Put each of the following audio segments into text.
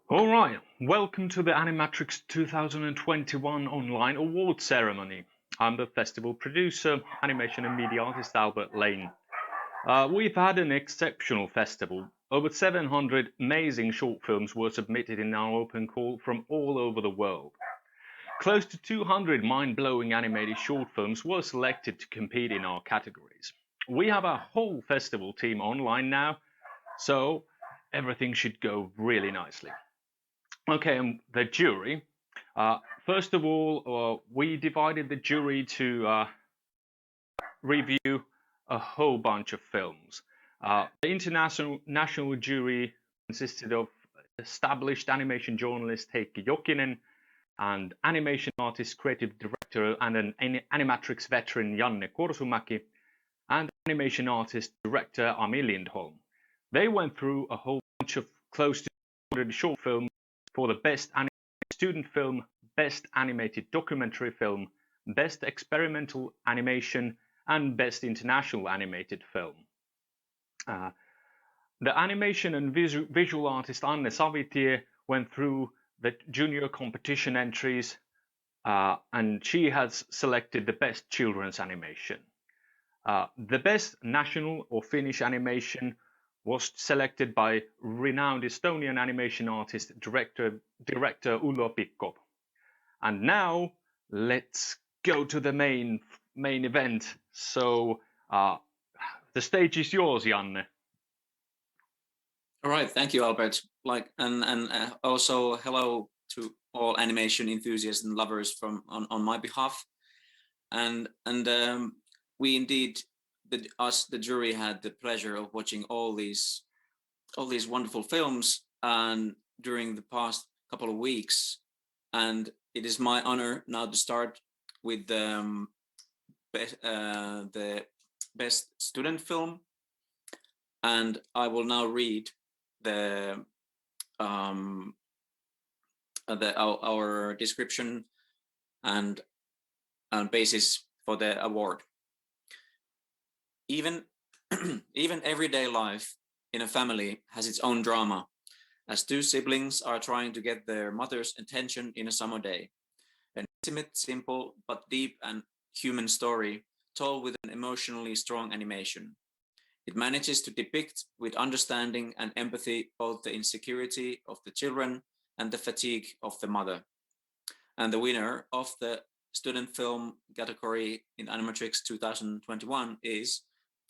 All right, welcome to the Animatricks 2021 online award ceremony. I'm the festival producer, animation and media artist Albert Lane. We've had an exceptional festival. Over 700 amazing short films were submitted in our open call from all over the world. Close to 200 mind-blowing animated short films were selected to compete in our categories. We have a whole festival team online now, so everything should go really nicely. Okay, and the jury. First of all, we divided the jury to review a whole bunch of films. The international national jury consisted of established animation journalist Heikki Jokinen and animation artist, creative director, and an Animatrix veteran Janne Korsumäki, and animation artist director Ami Lindholm. They went through a whole bunch of close to 100 short films for the best animated student film, best animated documentary film, best experimental animation, and best international animated film. The animation and visual artist Anne Savitie went through the junior competition entries, and she has selected the best children's animation. The best national or Finnish animation was selected by renowned Estonian animation artist director Ülo Pikkov. And now let's go to the main event. So the stage is yours, Janne. All right, thank you, Albert. Also hello to all animation enthusiasts and lovers on my behalf. And we indeed, the jury, had the pleasure of watching all these wonderful films and during the past couple of weeks. And it is my honor now to start with the best student film. And I will now read our description and basis for the award. Even everyday life in a family has its own drama, as two siblings are trying to get their mother's attention in a summer day. An intimate, simple, but deep and human story told with an emotionally strong animation. It manages to depict with understanding and empathy both the insecurity of the children and the fatigue of the mother. And the winner of the student film category in Animatricks 2021 is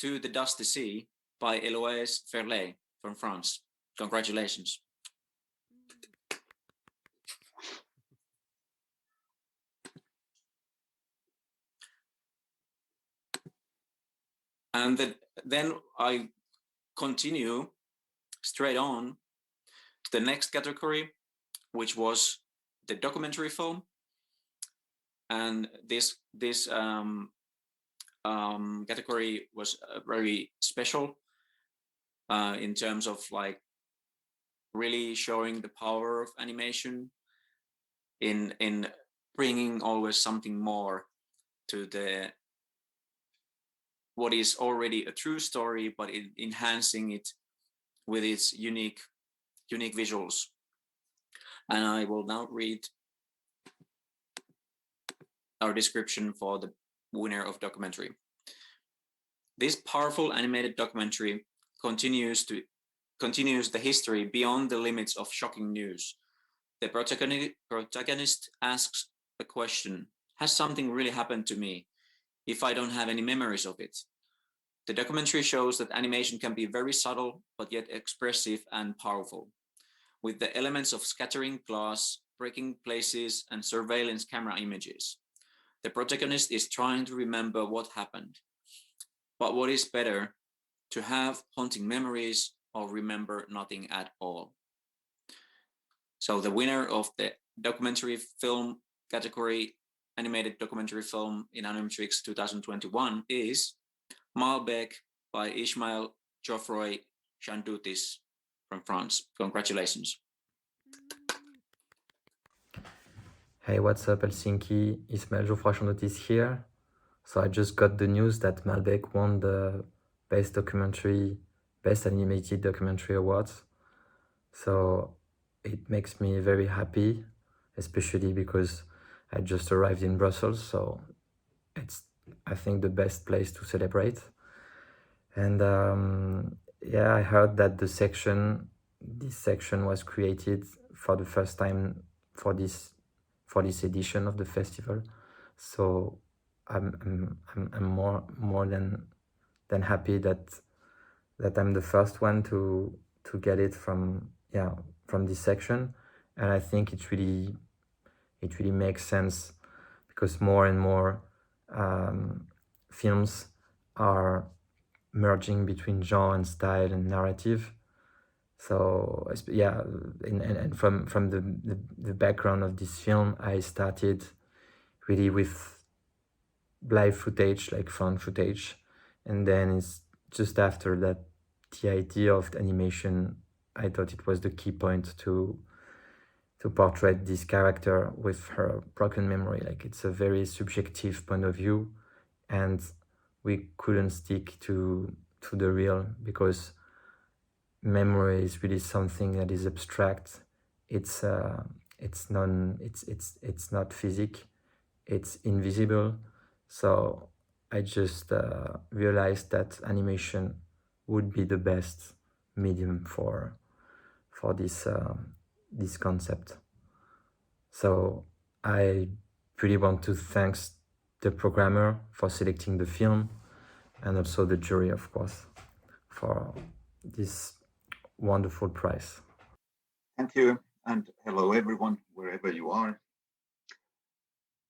To the Dusty Sea by Eloise Ferlet from France. Congratulations. And then I continue straight on to the next category, which was the documentary film. And this category was very special in terms of like really showing the power of animation in bringing always something more to the what is already a true story, but enhancing it with its unique visuals. And I will now read our description for the winner of documentary. This powerful animated documentary continues the history beyond the limits of shocking news. The protagonist asks a question: has something really happened to me if I don't have any memories of it? The documentary shows that animation can be very subtle, but yet expressive and powerful. With the elements of scattering glass, breaking places, and surveillance camera images. The protagonist is trying to remember what happened. But what is better, to have haunting memories or remember nothing at all? So the winner of the documentary film category, animated documentary film in Animatricks 2021 is Malbec by Ismail Geoffroy Chandoutis from France. Congratulations. Hey, what's up, Helsinki? Ismail Geoffroy Chandoutis here. So I just got the news that Malbec won the Best Animated Documentary Awards. So it makes me very happy, especially because I just arrived in Brussels, so it's, I think, the best place to celebrate. And yeah, I heard that this section was created for the first time for this edition of the festival. So I'm more than happy that I'm the first one to get it from this section. And I think it really makes sense, because more and more films are merging between genre and style and narrative. So yeah, and from the background of this film, I started really with live footage, like found footage, and then it's just after that the idea of the animation, I thought it was the key point to portray this character with her broken memory. Like, it's a very subjective point of view, and we couldn't stick to the real, because memory is really something that is abstract. It's not physic, it's invisible. So I just realized that animation would be the best medium for this concept. So I really want to thank the programmer for selecting the film, and also the jury, of course, for this wonderful prize. Thank you, and hello everyone, wherever you are.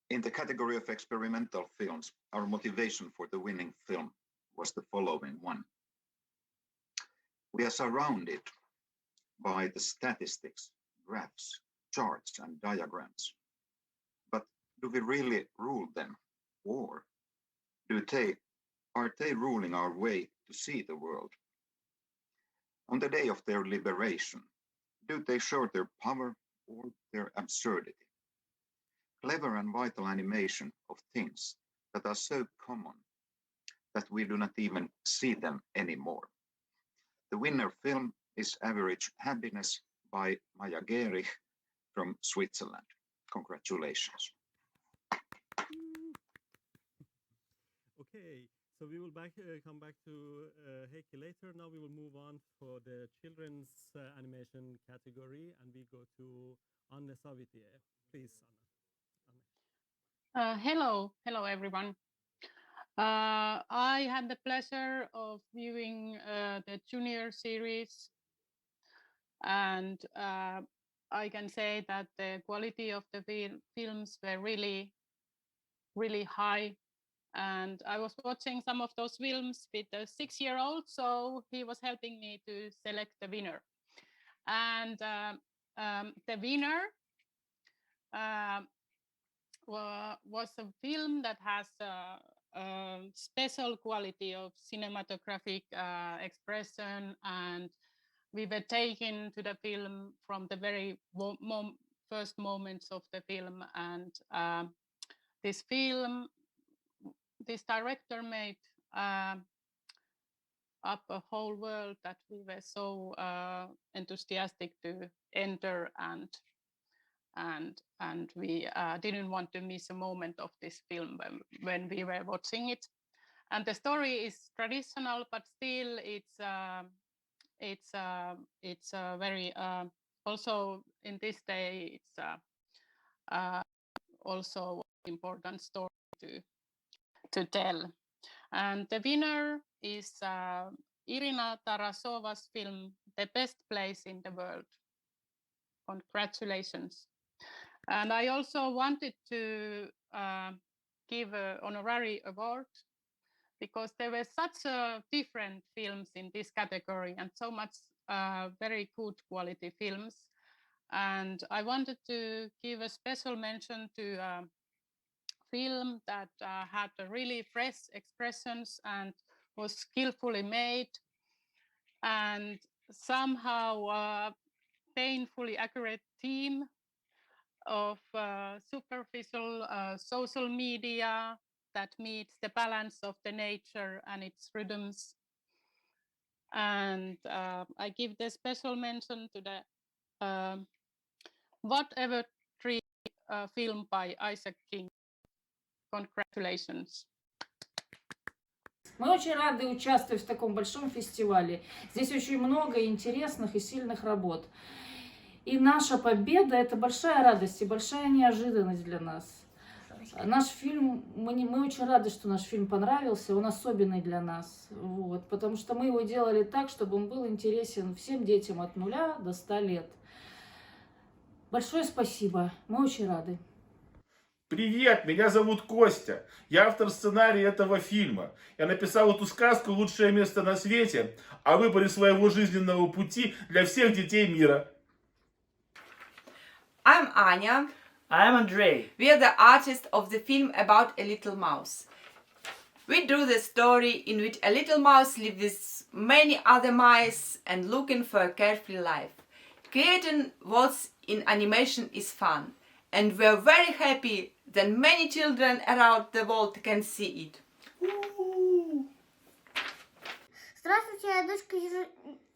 In the category of experimental films, our motivation for the winning film was the following one. We are surrounded by the statistics, graphs, charts, and diagrams. But do we really rule them? Or are they ruling our way to see the world? On the day of their liberation, do they show their power or their absurdity? Clever and vital animation of things that are so common that we do not even see them anymore. The winner film is Average Happiness by Maja Gerich from Switzerland. Congratulations. Okay, so we will come back to Heikki later. Now we will move on for the children's animation category, and we go to Anne Savitie. Please, Anne. Hello everyone. I had the pleasure of viewing the junior series, and I can say that the quality of the films were really, really high. And I was watching some of those films with a 6-year-old, so he was helping me to select the winner. And the winner was a film that has a special quality of cinematographic expression, and we were taken to the film from the very first moments of the film. And this director made up a whole world that we were so enthusiastic to enter, and we didn't want to miss a moment of this film when we were watching it. And the story is traditional, but still it's very also in this day it's also important story to tell. And the winner is Irina Tarasova's film, The Best Place in the World. Congratulations. And I also wanted to give an honorary award, because there were such different films in this category and so much very good quality films. And I wanted to give a special mention to a film that had a really fresh expressions and was skillfully made and somehow painfully accurate theme of superficial social media that meets the balance of the nature and its rhythms. And I give the special mention to the whatever tree film by Isaac King. Congratulations. Мы очень рады участвовать в таком большом фестивале. Здесь очень много интересных и сильных работ. И наша победа – это большая радость и большая неожиданность для нас. Наш фильм, мы очень рады, что наш фильм понравился, он особенный для нас. Вот, потому что мы его делали так, чтобы он был интересен всем детям от 0 до 100 лет. Большое спасибо, мы очень рады. Привет, меня зовут Костя. Я автор сценария этого фильма. Я написал эту сказку «Лучшее место на свете» о выборе своего жизненного пути для всех детей мира. I'm Anya. I'm Andrei. We are the artists of the film about a little mouse. We drew the story in which a little mouse lives with many other mice and looking for a carefree life. Creating worlds in animation is fun, and we're very happy that many children around the world can see it. Здравствуйте, я дочка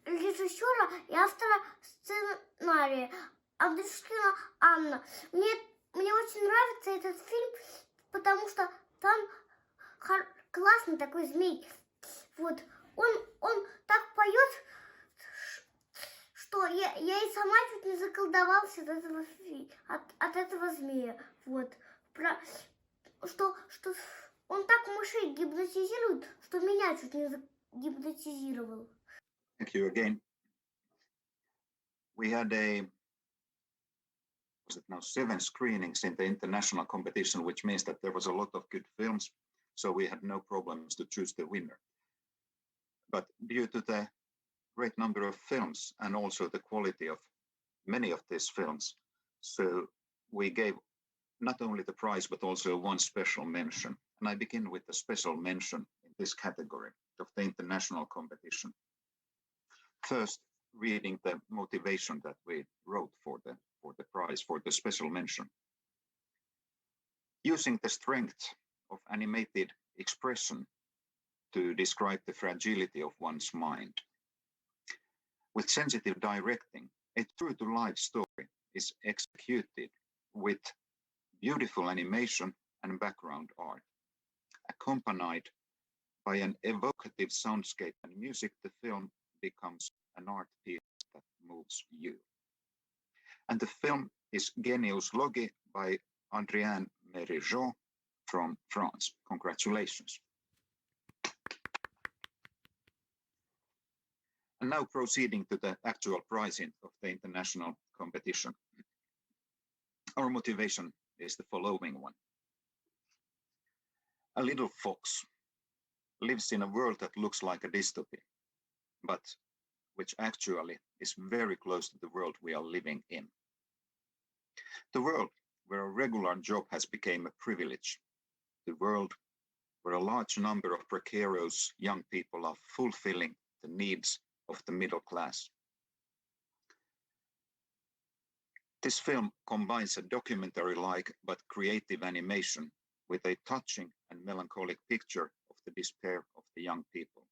режиссера и автора сценария. Андрюшкина Анна. Мне очень нравится этот фильм, потому что там классный такой змей. Вот. Он так поет, что я и сама чуть не заколдовалась от этого змея. Вот. Что он так мышей гипнотизирует, что меня чуть не загипнотизировал. Thank you again. We had 7 screenings in the international competition, which means that there was a lot of good films, so we had no problems to choose the winner. But due to the great number of films and also the quality of many of these films, so we gave not only the prize but also one special mention. And I begin with the special mention in this category of the international competition. First, reading the motivation that we wrote for the prize, for the special mention. Using the strength of animated expression to describe the fragility of one's mind. With sensitive directing, a true-to-life story is executed with beautiful animation and background art. Accompanied by an evocative soundscape and music, the film becomes an art piece that moves you. And the film is Genius Logi by Adrienne Merigeau from France. Congratulations. And now proceeding to the actual pricing of the international competition. Our motivation is the following one. A little fox lives in a world that looks like a dystopia, but which actually is very close to the world we are living in. The world where a regular job has become a privilege. The world where a large number of precarious young people are fulfilling the needs of the middle class. This film combines a documentary-like but creative animation with a touching and melancholic picture of the despair of the young people.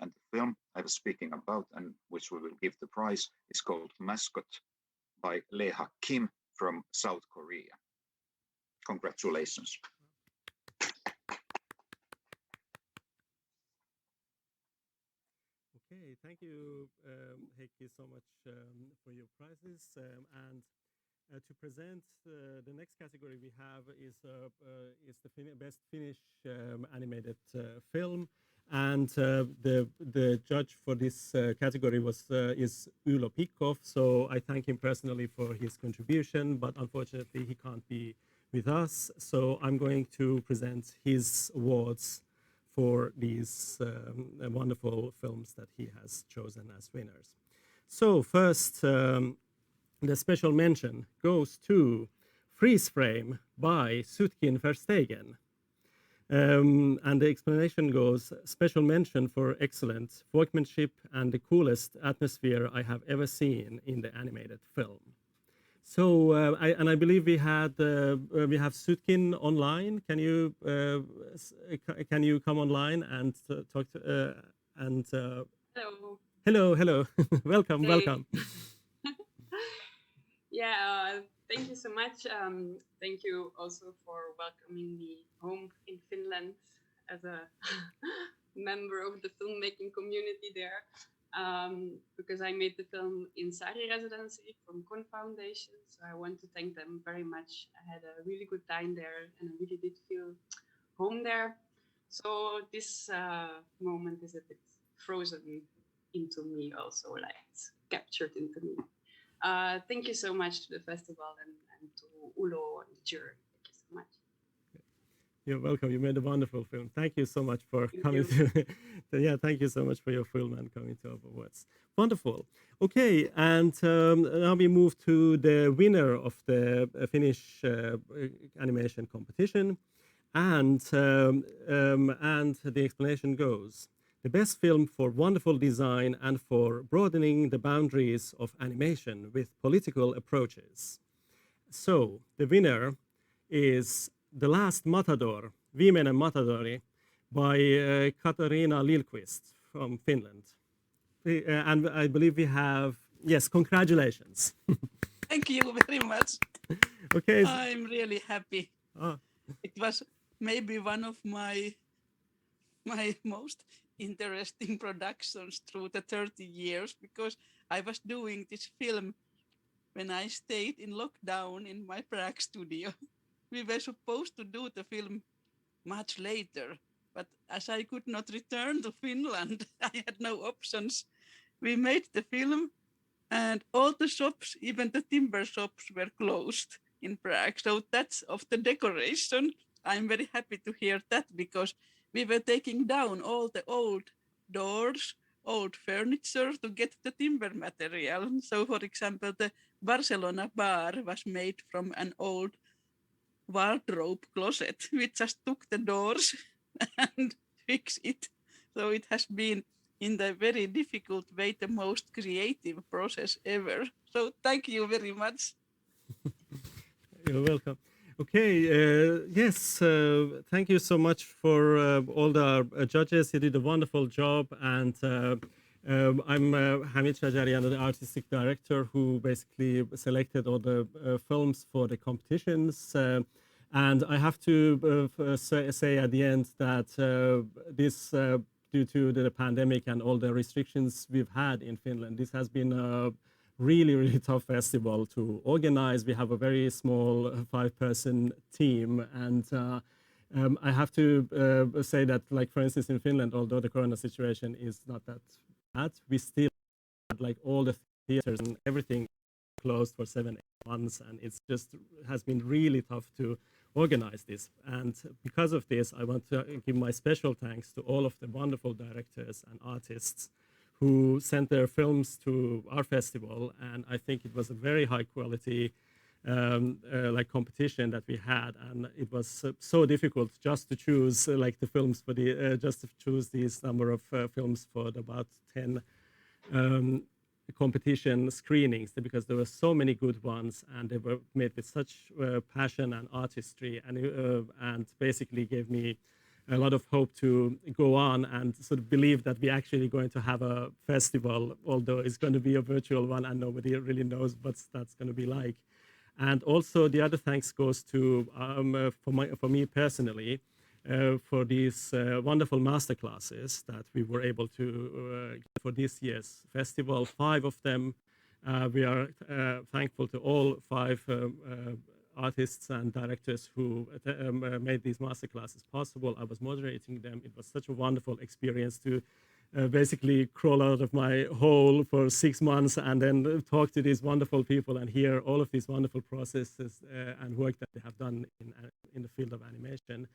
And the film I was speaking about, and which we will give the prize, is called Mascot by Leha Kim from South Korea. Congratulations. Okay, thank you, Heikki, so much for your prizes. And to present the next category we have is the best Finnish animated film. And the judge for this category is Ülo Pikkov. So I thank him personally for his contribution, but unfortunately he can't be with us. So I'm going to present his awards for these wonderful films that he has chosen as winners. So first, the special mention goes to Freeze Frame by Sutkin Verstegen. And the explanation goes, special mention for excellent workmanship and the coolest atmosphere I have ever seen in the animated film. So, I believe we have Sutkin online. Can you come online and talk to, Hello. Hello. Welcome. Hey. Welcome. Thank you so much. Thank you also for welcoming me home in Finland as a member of the filmmaking community there. Because I made the film in Sari residency from Kon Foundation. So I want to thank them very much. I had a really good time there and I really did feel home there. So this moment is a bit frozen into me also, like it's captured into me. Thank you so much to the festival and to Ülo and the jury. Thank you so much. You're welcome. You made a wonderful film. Thank you so much for Thank coming you. to thank you so much for your film and coming to our awards. Wonderful. Okay, and now we move to the winner of the Finnish animation competition. And the explanation goes: the best film for wonderful design and for broadening the boundaries of animation with political approaches. So the winner is The Last Matador, Viimeinen Matadori, by Katarina Lilqvist from Finland. And I believe we have, yes, congratulations. Thank you very much. Okay. I'm really happy. It was maybe one of my most interesting productions through the 30 years, because I was doing this film when I stayed in lockdown in my Prague studio. We were supposed to do the film much later, but as I could not return to Finland, I had no options. We made the film and all the shops, even the timber shops, were closed in Prague. So that's of the decoration. I'm very happy to hear that, because we were taking down all the old doors, old furniture to get the timber material. So for example, the Barcelona bar was made from an old wardrobe closet. We just took the doors and fixed it. So it has been, in the very difficult way, the most creative process ever. So thank you very much. You're welcome. Okay, yes, thank you so much for all the judges. You did a wonderful job, and I'm Hamid Shajarian, the artistic director who basically selected all the films for the competitions. And I have to say at the end that this, due to the pandemic and all the restrictions we've had in Finland, this has been a really, really tough festival to organize. We have a very small 5-person team, and I have to say that, like, for instance, in Finland, although the corona situation is not that bad, we still had, like, all the theaters and everything closed for 7-8 months, and it's just has been really tough to organize this. And because of this, I want to give my special thanks to all of the wonderful directors and artists who sent their films to our festival, and I think it was a very high quality like competition that we had, and it was so difficult just to choose like the films for the just to choose this number of films for the about 10 competition screenings, because there were so many good ones and they were made with such passion and artistry, and basically gave me a lot of hope to go on and sort of believe that we're actually going to have a festival, although it's going to be a virtual one and nobody really knows what that's going to be like. And also the other thanks goes to, for me personally, for these wonderful masterclasses that we were able to get for this year's festival, 5 of them. We are thankful to all 5 artists and directors who made these masterclasses possible. I was moderating them. It was such a wonderful experience to basically crawl out of my hole for 6 months and then talk to these wonderful people and hear all of these wonderful processes and work that they have done in the field of animation.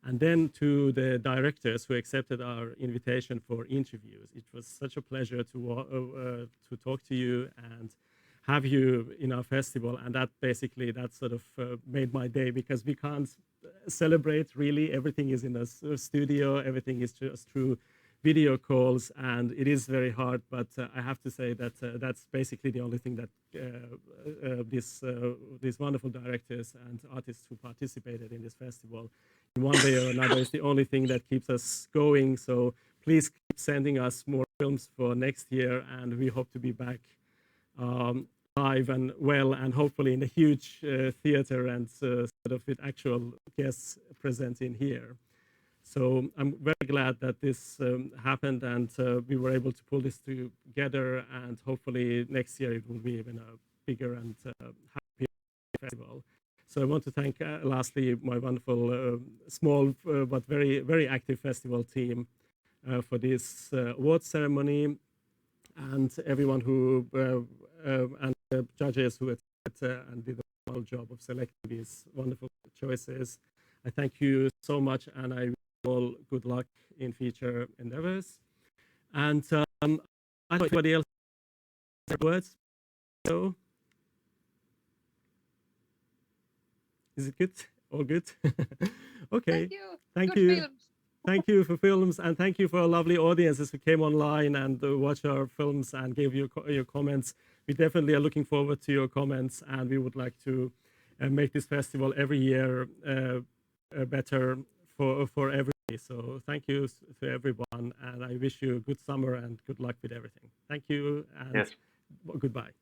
And then to the directors who accepted our invitation for interviews. It was such a pleasure to talk to you and have you in our festival, and that basically that sort of made my day, because we can't celebrate really. Everything is in a studio, everything is just through video calls, and it is very hard, but I have to say that that's basically the only thing that these wonderful directors and artists who participated in this festival in one way or another is the only thing that keeps us going. So please keep sending us more films for next year, and we hope to be back live and well, and hopefully in a huge theater and sort of with actual guests present in here. So I'm very glad that this happened, and we were able to pull this together, and hopefully next year it will be even a bigger and happier festival. So I want to thank lastly my wonderful small but very, very active festival team for this award ceremony, and everyone who and the judges who attended and did a wonderful job of selecting these wonderful choices. I thank you so much, and I wish you all good luck in future endeavors. And I don't know if anybody else has words. So, is it good? All good? Okay. Thank you. Thank Good you. films. Thank you for films, and thank you for our lovely audiences who came online and watched our films and gave you your comments. We definitely are looking forward to your comments, and we would like to make this festival every year better for everybody. So thank you to everyone, and I wish you a good summer and good luck with everything. Thank you, and Yes. goodbye.